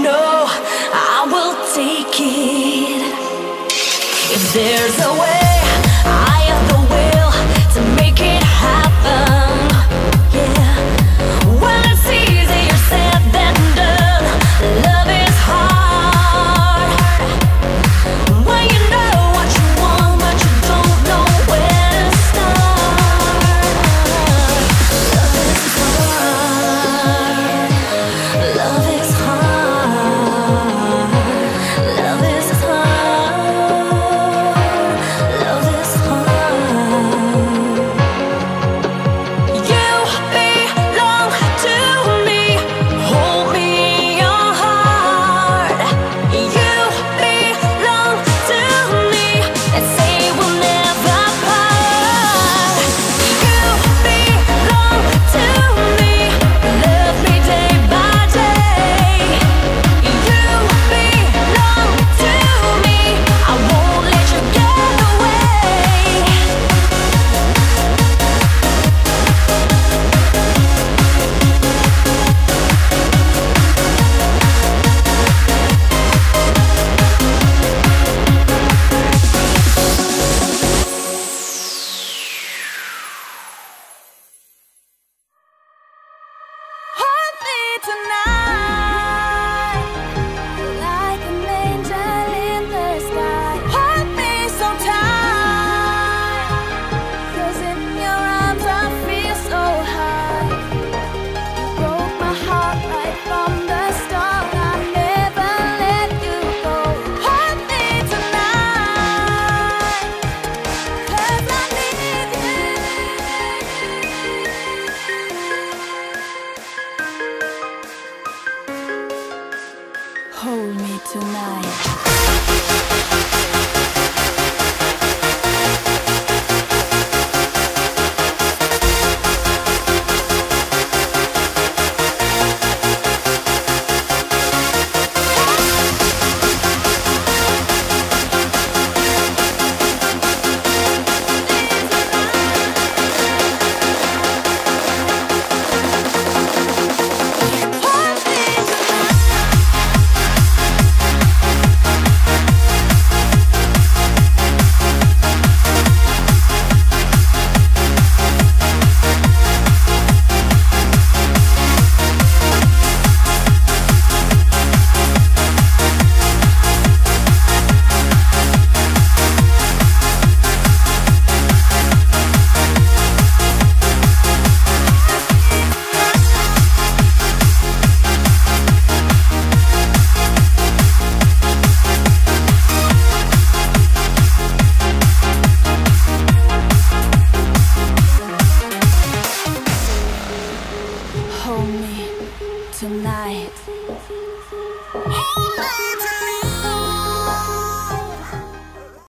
know I will take it. If there's a way, I have the will to make it happen. Yeah, well, it's easier said than done. Love is hard. When you know what you want, but you don't know where to start. Love is hard. Love is hard. Love is hard. Love is hard. You belong to me. Hold me in your heart. You belong to me. And say we'll never part. You belong to me. Love me day by day. You belong to me. I won't let you get away. Hold me tonight, like an angel in the sky. Hold me so tight, 'cause in your arms I feel so high. You broke my heart right from the start. I never let you go. Hold me tonight, 'cause I need you. Hold me tonight.